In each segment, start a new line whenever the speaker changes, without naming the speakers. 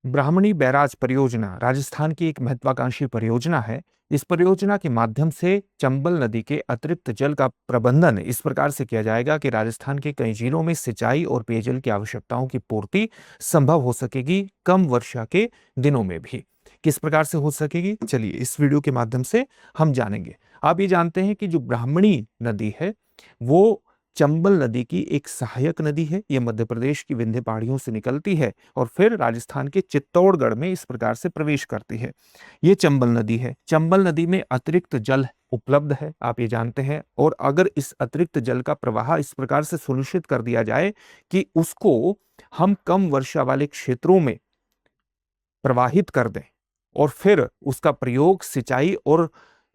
ब्राह्मणी barrage परियोजना राजस्थान की एक महत्वाकांक्षी परियोजना है। इस परियोजना के माध्यम से चंबल नदी के अतिरिक्त जल का प्रबंधन इस प्रकार से किया जाएगा कि राजस्थान के कई जिलों में सिंचाई और पेयजल की आवश्यकताओं की पूर्ति संभव हो सकेगी, कम वर्षा के दिनों में भी। किस प्रकार से हो सकेगी, चलिए इस वीडियो के माध्यम से हम जानेंगे। आप ये जानते हैं कि जो ब्राह्मणी नदी है वो चंबल नदी की एक सहायक नदी है। यह मध्य प्रदेश की विंध्य पहाड़ियों से निकलती है और फिर राजस्थान के चित्तौड़गढ़ में इस प्रकार से प्रवेश करती है। ये चंबल नदी है। चंबल नदी में अतिरिक्त जल उपलब्ध है, आप ये जानते हैं। और अगर इस अतिरिक्त जल का प्रवाह इस प्रकार से सुनिश्चित कर दिया जाए कि उसको हम कम वर्षा वाले क्षेत्रों में प्रवाहित कर दें और फिर उसका प्रयोग सिंचाई और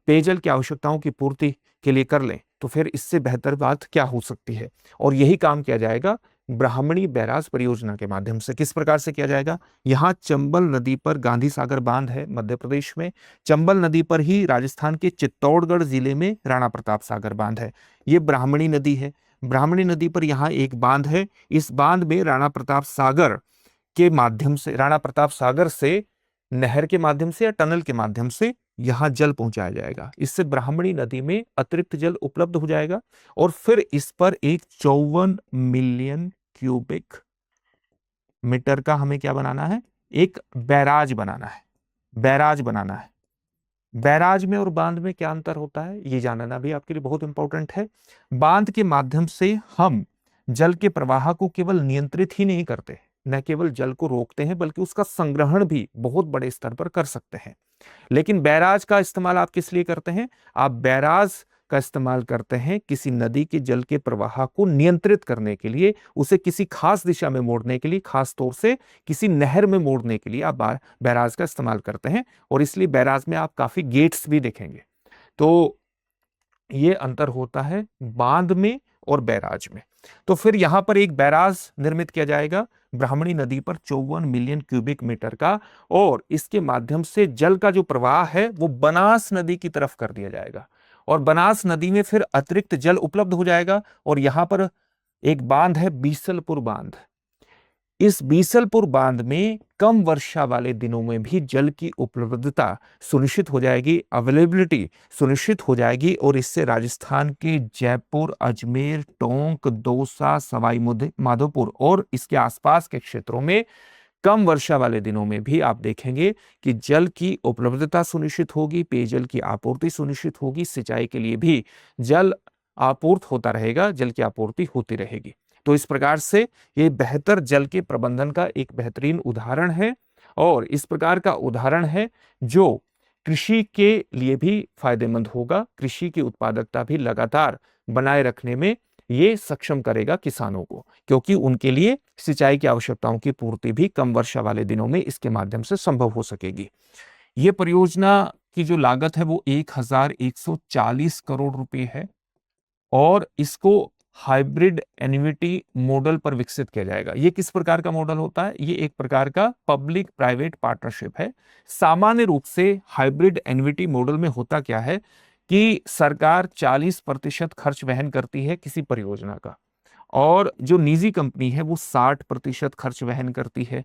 पेयजल की आवश्यकताओं की पूर्ति के लिए कर लें, तो फिर इससे बेहतर बात क्या हो सकती है। और यही काम किया जाएगा ब्राह्मणी बैराज परियोजना के माध्यम से। किस प्रकार से किया जाएगा, यहां चंबल नदी पर गांधी सागर बांध है मध्य प्रदेश में। चंबल नदी पर ही राजस्थान के चित्तौड़गढ़ जिले में राणा प्रताप सागर बांध है। ये ब्राह्मणी नदी है। ब्राह्मणी नदी पर यहाँ एक बांध है। इस बांध में राणा प्रताप सागर के माध्यम से, राणा प्रताप सागर से नहर के माध्यम से या टनल के माध्यम से यहां जल पहुंचाया जाएगा। इससे ब्राह्मणी नदी में अतिरिक्त जल उपलब्ध हो जाएगा और फिर इस पर एक 54 मिलियन क्यूबिक मीटर का हमें क्या बनाना है, एक बैराज बनाना है। बैराज बनाना है। बैराज में और बांध में क्या अंतर होता है, ये जानना भी आपके लिए बहुत इंपॉर्टेंट है। बांध के माध्यम से हम जल के प्रवाह को केवल नियंत्रित ही नहीं करते, न केवल जल को रोकते हैं, बल्कि उसका संग्रहण भी बहुत बड़े स्तर पर कर सकते हैं। लेकिन बैराज का इस्तेमाल आप किस लिए करते हैं, आप बैराज का इस्तेमाल करते हैं किसी नदी के जल के प्रवाह को नियंत्रित करने के लिए, उसे किसी खास दिशा में मोड़ने के लिए, खास तौर से किसी नहर में मोड़ने के लिए आप बैराज का इस्तेमाल करते हैं। और इसलिए बैराज में आप काफी गेट्स भी देखेंगे। तो ये अंतर होता है बांध में और बैराज में। तो फिर यहां पर एक बैराज निर्मित किया जाएगा ब्राह्मणी नदी पर 54 मिलियन क्यूबिक मीटर का, और इसके माध्यम से जल का जो प्रवाह है वो बनास नदी की तरफ कर दिया जाएगा और बनास नदी में फिर अतिरिक्त जल उपलब्ध हो जाएगा। और यहां पर एक बांध है बीसलपुर बांध। इस बीसलपुर बांध में कम वर्षा वाले दिनों में भी जल की उपलब्धता सुनिश्चित हो जाएगी, अवेलेबिलिटी सुनिश्चित हो जाएगी। और इससे राजस्थान के जयपुर, अजमेर, टोंक, दौसा, सवाई माधोपुर और इसके आसपास के क्षेत्रों में कम वर्षा वाले दिनों में भी आप देखेंगे कि जल की उपलब्धता सुनिश्चित होगी, पेयजल की आपूर्ति सुनिश्चित होगी, सिंचाई के लिए भी जल आपूर्त होता रहेगा, जल की आपूर्ति होती रहेगी। तो इस प्रकार से ये बेहतर जल के प्रबंधन का एक बेहतरीन उदाहरण है और इस प्रकार का उदाहरण है जो कृषि के लिए भी फायदेमंद होगा। कृषि की उत्पादकता भी लगातार बनाए रखने में ये सक्षम करेगा किसानों को, क्योंकि उनके लिए सिंचाई की आवश्यकताओं की पूर्ति भी कम वर्षा वाले दिनों में इसके माध्यम से संभव हो सकेगी। ये परियोजना की जो लागत है वो 1140 करोड़ रुपए है और इसको हाइब्रिड एन्युटी मॉडल पर विकसित किया जाएगा। ये किस प्रकार का मॉडल होता है, ये एक प्रकार का पब्लिक प्राइवेट पार्टनरशिप है। सामान्य रूप से हाइब्रिड एन्युटी मॉडल में होता क्या है कि सरकार 40% खर्च वहन करती है किसी परियोजना का, और जो निजी कंपनी है वो 60% खर्च वहन करती है।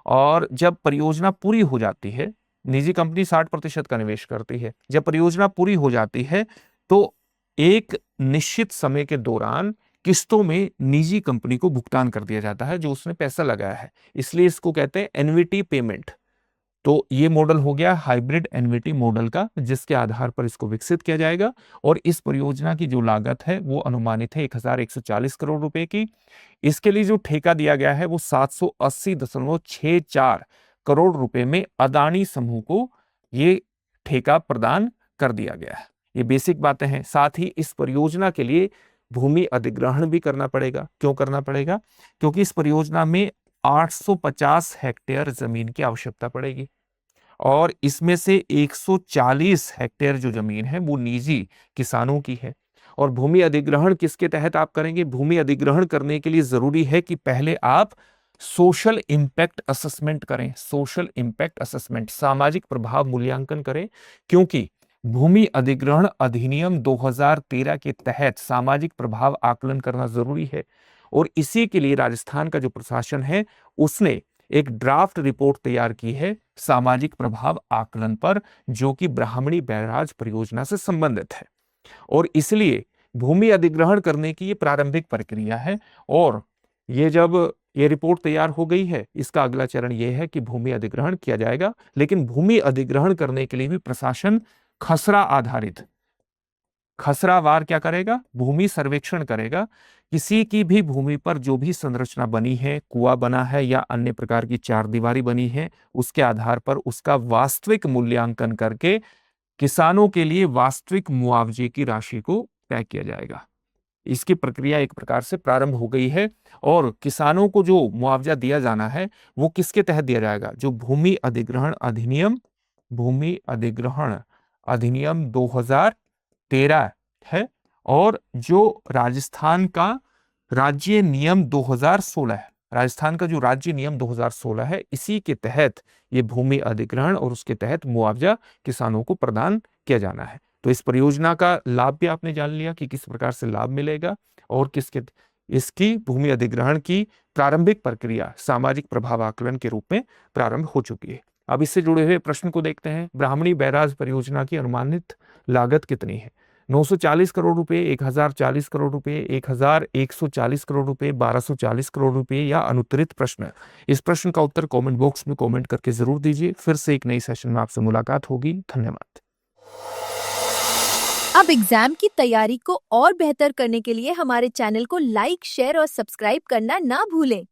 और जब परियोजना पूरी हो जाती है, निजी कंपनी 60% का निवेश करती है। जब परियोजना पूरी हो जाती है तो एक निश्चित समय के दौरान किस्तों में निजी कंपनी को भुगतान कर दिया जाता है जो उसने पैसा लगाया है। इसलिए इसको कहते हैं एन्युटी पेमेंट। तो ये मॉडल हो गया हाइब्रिड एन्युटी मॉडल का, जिसके आधार पर इसको विकसित किया जाएगा। और इस परियोजना की जो लागत है वो अनुमानित है 1140 करोड़ रुपए की। इसके लिए जो ठेका दिया गया है वो 780.64 करोड़ रुपए में अदानी समूह को ये ठेका प्रदान कर दिया गया है। ये बेसिक बातें हैं। साथ ही इस परियोजना के लिए भूमि अधिग्रहण भी करना पड़ेगा। क्यों करना पड़ेगा, क्योंकि इस परियोजना में 850 हेक्टेयर जमीन की आवश्यकता पड़ेगी और इसमें से 140 हेक्टेयर जो जमीन है वो निजी किसानों की है। और भूमि अधिग्रहण किसके तहत आप करेंगे, भूमि अधिग्रहण करने के लिए जरूरी है कि पहले आप सोशल इंपैक्ट असेसमेंट करें। सोशल इंपैक्ट असेसमेंट, सामाजिक प्रभाव मूल्यांकन करें, क्योंकि भूमि अधिग्रहण अधिनियम 2013 के तहत सामाजिक प्रभाव आकलन करना जरूरी है। और इसी के लिए राजस्थान का जो प्रशासन है उसने एक ड्राफ्ट रिपोर्ट तैयार की है सामाजिक प्रभाव आकलन पर, जो कि ब्राह्मणी बैराज परियोजना से संबंधित है। और इसलिए भूमि अधिग्रहण करने की ये प्रारंभिक प्रक्रिया है। और ये जब ये रिपोर्ट तैयार हो गई है, इसका अगला चरण ये है कि भूमि अधिग्रहण किया जाएगा। लेकिन भूमि अधिग्रहण करने के लिए भी प्रशासन खसरा आधारित, खसरावार क्या करेगा, भूमि सर्वेक्षण करेगा। किसी की भी भूमि पर जो भी संरचना बनी है, कुआं बना है या अन्य प्रकार की चारदीवारी बनी है, उसके आधार पर उसका वास्तविक मूल्यांकन करके किसानों के लिए वास्तविक मुआवजे की राशि को तय किया जाएगा। इसकी प्रक्रिया एक प्रकार से प्रारंभ हो गई है। और किसानों को जो मुआवजा दिया जाना है वो किसके तहत दिया जाएगा, जो भूमि अधिग्रहण अधिनियम 2013 है, और जो राजस्थान का राज्य नियम 2016 है, राजस्थान का जो राज्य नियम 2016 है, इसी के तहत ये भूमि अधिग्रहण और उसके तहत मुआवजा किसानों को प्रदान किया जाना है। तो इस परियोजना का लाभ भी आपने जान लिया कि किस प्रकार से लाभ मिलेगा, और किसके इसकी भूमि अधिग्रहण की प्रारंभिक प्रक्रिया सामाजिक प्रभाव आकलन के रूप में प्रारंभ हो चुकी है। अब इससे जुड़े हुए प्रश्न को देखते हैं। ब्राह्मणी बैराज परियोजना की अनुमानित लागत कितनी है? 940 करोड़ रुपए, 1040 करोड़ रुपए, 1140 करोड़ रुपए, 1240 करोड़ रुपए, या अनुत्तरित प्रश्न? इस प्रश्न का उत्तर कमेंट बॉक्स में कमेंट करके जरूर दीजिए। फिर से एक नई सेशन में आपसे मुलाकात होगी। धन्यवाद।
अब एग्जाम की तैयारी को और बेहतर करने के लिए हमारे चैनल को लाइक, शेयर और सब्सक्राइब करना ना भूलें।